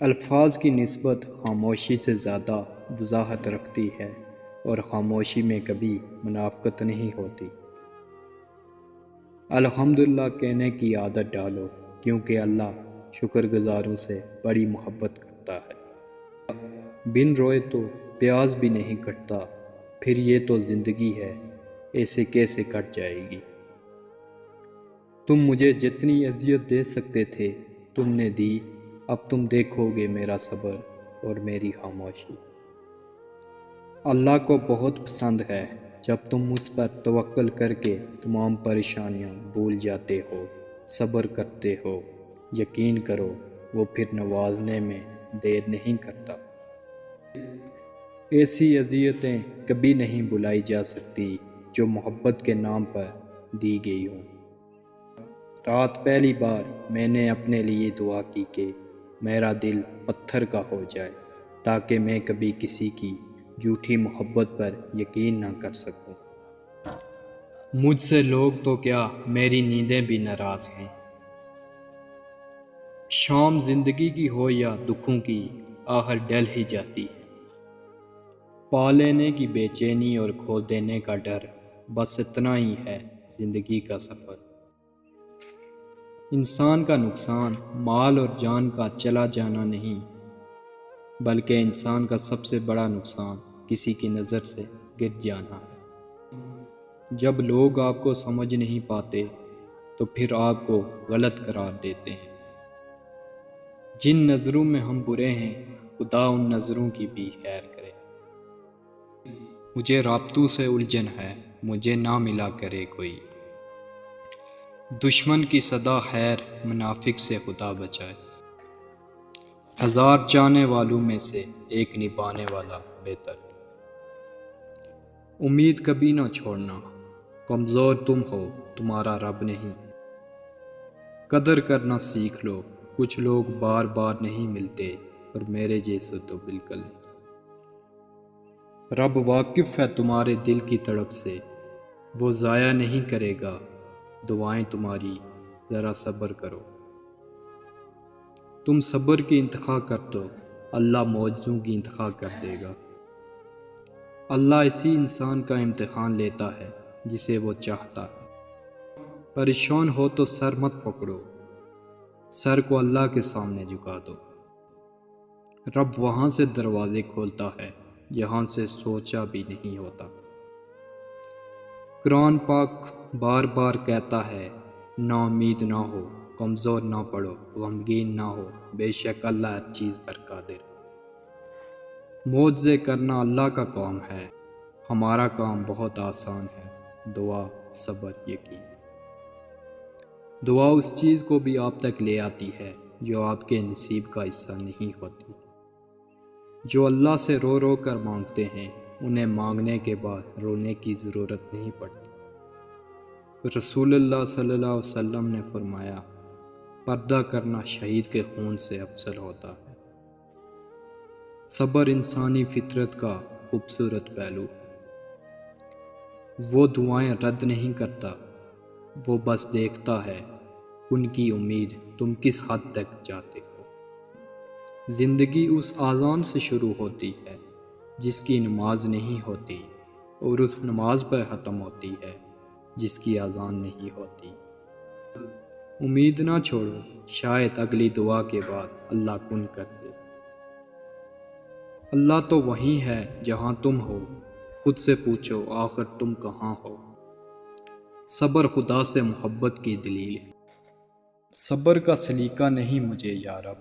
الفاظ کی نسبت خاموشی سے زیادہ وضاحت رکھتی ہے اور خاموشی میں کبھی منافقت نہیں ہوتی۔ الحمدللہ کہنے کی عادت ڈالو، کیونکہ اللہ شکر گزاروں سے بڑی محبت کرتا ہے۔ بن روئے تو پیاز بھی نہیں کٹتا، پھر یہ تو زندگی ہے، ایسے کیسے کٹ جائے گی؟ تم مجھے جتنی اذیت دے سکتے تھے تم نے دی، اب تم دیکھو گے میرا صبر اور میری خاموشی۔ اللہ کو بہت پسند ہے جب تم اس پر توکل کر کے تمام پریشانیاں بھول جاتے ہو، صبر کرتے ہو۔ یقین کرو وہ پھر نوازنے میں دیر نہیں کرتا۔ ایسی اذیتیں کبھی نہیں بھلائی جا سکتی جو محبت کے نام پر دی گئی ہوں۔ رات پہلی بار میں نے اپنے لیے دعا کی کہ میرا دل پتھر کا ہو جائے، تاکہ میں کبھی کسی کی جھوٹی محبت پر یقین نہ کر سکوں۔ مجھ سے لوگ تو کیا، میری نیندیں بھی ناراض ہیں۔ شام زندگی کی ہو یا دکھوں کی، آخر ڈل ہی جاتی ہے۔ پا لینے کی بے چینی اور کھو دینے کا ڈر، بس اتنا ہی ہے زندگی کا سفر۔ انسان کا نقصان مال اور جان کا چلا جانا نہیں، بلکہ انسان کا سب سے بڑا نقصان کسی کی نظر سے گر جانا ہے۔ جب لوگ آپ کو سمجھ نہیں پاتے تو پھر آپ کو غلط قرار دیتے ہیں۔ جن نظروں میں ہم برے ہیں، خدا ان نظروں کی بھی خیر کرے۔ مجھے رابطوں سے الجھن ہے، مجھے نہ ملا کرے کوئی۔ دشمن کی صدا خیر، منافق سے خدا بچائے۔ ہزار چاہنے والوں میں سے ایک نبھانے والا بہتر۔ امید کبھی نہ چھوڑنا، کمزور تم ہو، تمہارا رب نہیں۔ قدر کرنا سیکھ لو، کچھ لوگ بار بار نہیں ملتے اور میرے جیسے تو بالکل نہیں۔ رب واقف ہے تمہارے دل کی تڑپ سے، وہ ضائع نہیں کرے گا دعائیں تمہاری، ذرا صبر کرو۔ تم صبر کی انتخاب کر دو، اللہ معجزوں کی انتخاب کر دے گا۔ اللہ اسی انسان کا امتحان لیتا ہے جسے وہ چاہتا ہے۔ پریشان ہو تو سر مت پکڑو، سر کو اللہ کے سامنے جھکا دو۔ رب وہاں سے دروازے کھولتا ہے جہاں سے سوچا بھی نہیں ہوتا۔ قرآن پاک بار بار کہتا ہے، نا امید نہ ہو، کمزور نہ پڑو، غمگین نہ ہو، بے شک اللہ ہر چیز پر قادر۔ معجزے کرنا اللہ کا کام ہے، ہمارا کام بہت آسان ہے، دعا، صبر، یقین۔ دعا اس چیز کو بھی آپ تک لے آتی ہے جو آپ کے نصیب کا حصہ نہیں ہوتی۔ جو اللہ سے رو رو کر مانگتے ہیں انہیں مانگنے کے بعد رونے کی ضرورت نہیں پڑتی۔ رسول اللہ صلی اللہ علیہ وسلم نے فرمایا، پردہ کرنا شہید کے خون سے افضل ہوتا ہے۔ صبر انسانی فطرت کا خوبصورت پہلو ہے۔ وہ دعائیں رد نہیں کرتا، وہ بس دیکھتا ہے ان کی امید تم کس حد تک جاتے ہو۔ زندگی اس اذان سے شروع ہوتی ہے جس کی نماز نہیں ہوتی، اور اس نماز پر ختم ہوتی ہے جس کی اذان نہیں ہوتی۔ امید نہ چھوڑو، شاید اگلی دعا کے بعد اللہ کن کر دے۔ اللہ تو وہیں ہے جہاں تم ہو، خود سے پوچھو آخر تم کہاں ہو۔ صبر خدا سے محبت کی دلیل ہے۔ صبر کا سلیقہ نہیں مجھے یا رب،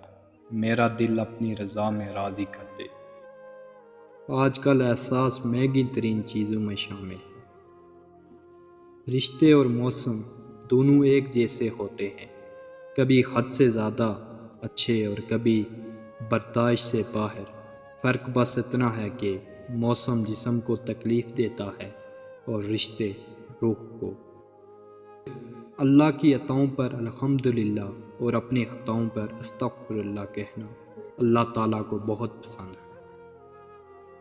میرا دل اپنی رضا میں راضی کر دے۔ آج کل احساس مہنگی ترین چیزوں میں شامل ہے۔ رشتے اور موسم دونوں ایک جیسے ہوتے ہیں، کبھی حد سے زیادہ اچھے اور کبھی برداشت سے باہر۔ فرق بس اتنا ہے کہ موسم جسم کو تکلیف دیتا ہے اور رشتے روح کو۔ اللہ کی عطاؤں پر الحمدللہ اور اپنی خطاؤں پر استغفر اللہ کہنا اللہ تعالیٰ کو بہت پسند ہے۔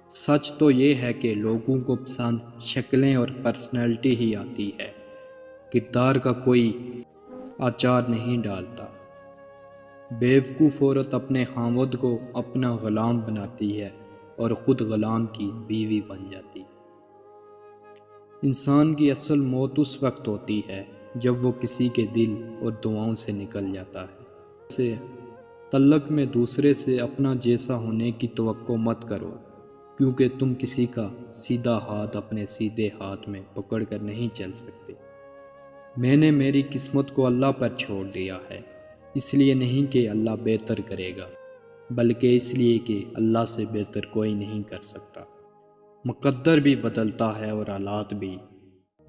سچ تو یہ ہے کہ لوگوں کو پسند شکلیں اور پرسنالٹی ہی آتی ہے، کردار کا کوئی آچار نہیں ڈالتا۔ بیوقوف عورت اپنے خاوند کو اپنا غلام بناتی ہے اور خود غلام کی بیوی بن جاتی ہے۔ انسان کی اصل موت اس وقت ہوتی ہے جب وہ کسی کے دل اور دعاؤں سے نکل جاتا ہے۔ سے تعلق میں دوسرے سے اپنا جیسا ہونے کی توقع مت کرو، کیونکہ تم کسی کا سیدھا ہاتھ اپنے سیدھے ہاتھ میں پکڑ کر نہیں چل سکتے۔ میں نے میری قسمت کو اللہ پر چھوڑ دیا ہے، اس لیے نہیں کہ اللہ بہتر کرے گا، بلکہ اس لیے کہ اللہ سے بہتر کوئی نہیں کر سکتا۔ مقدر بھی بدلتا ہے اور حالات بھی،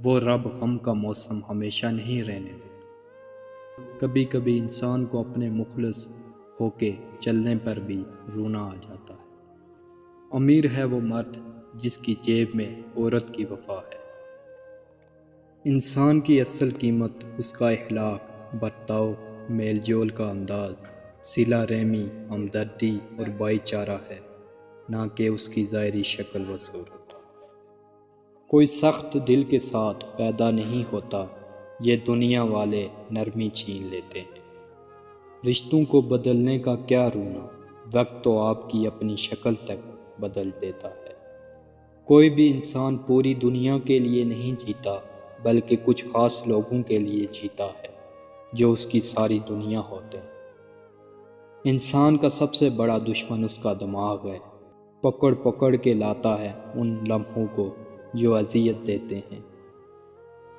وہ رب غم کا موسم ہمیشہ نہیں رہنے دیتا۔ کبھی کبھی انسان کو اپنے مخلص ہو کے چلنے پر بھی رونا آ جاتا ہے۔ امیر ہے وہ مرد جس کی جیب میں عورت کی وفا ہے۔ انسان کی اصل قیمت اس کا اخلاق، برتاؤ، میل جول کا انداز، صلہ رحمی، ہمدردی اور بھائی چارہ ہے، نہ کہ اس کی ظاہری شکل و صورت۔ کوئی سخت دل کے ساتھ پیدا نہیں ہوتا، یہ دنیا والے نرمی چھین لیتے ہیں۔ رشتوں کو بدلنے کا کیا رونا، وقت تو آپ کی اپنی شکل تک بدل دیتا ہے۔ کوئی بھی انسان پوری دنیا کے لیے نہیں جیتا، بلکہ کچھ خاص لوگوں کے لیے جیتا ہے جو اس کی ساری دنیا ہوتے ہیں۔ انسان کا سب سے بڑا دشمن اس کا دماغ ہے، پکڑ پکڑ کے لاتا ہے ان لمحوں کو جو اذیت دیتے ہیں۔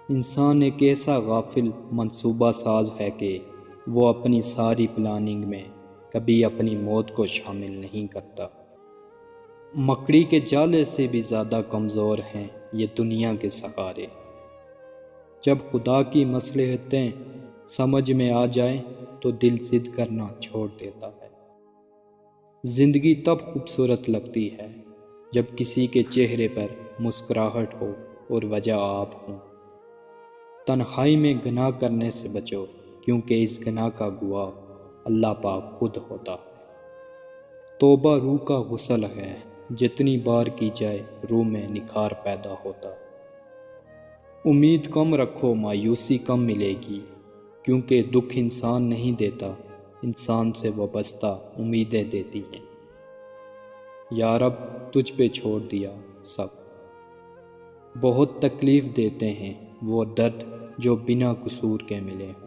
انسان ایک ایسا غافل منصوبہ ساز ہے کہ وہ اپنی ساری پلاننگ میں کبھی اپنی موت کو شامل نہیں کرتا۔ مکڑی کے جالے سے بھی زیادہ کمزور ہیں یہ دنیا کے سہارے۔ جب خدا کی مصلحتیں سمجھ میں آ جائیں تو دل ضد کرنا چھوڑ دیتا ہے۔ زندگی تب خوبصورت لگتی ہے جب کسی کے چہرے پر مسکراہٹ ہو اور وجہ آپ ہوں۔ تنہائی میں گناہ کرنے سے بچو، کیونکہ اس گناہ کا گواہ اللہ پاک خود ہوتا ہے۔ توبہ روح کا غسل ہے، جتنی بار کی جائے روح میں نکھار پیدا ہوتا۔ امید کم رکھو، مایوسی کم ملے گی، کیونکہ دکھ انسان نہیں دیتا، انسان سے وابستہ امیدیں دیتی ہیں۔ یا رب تجھ پہ چھوڑ دیا سب۔ بہت تکلیف دیتے ہیں وہ درد جو بنا قصور کے ملے ہوں۔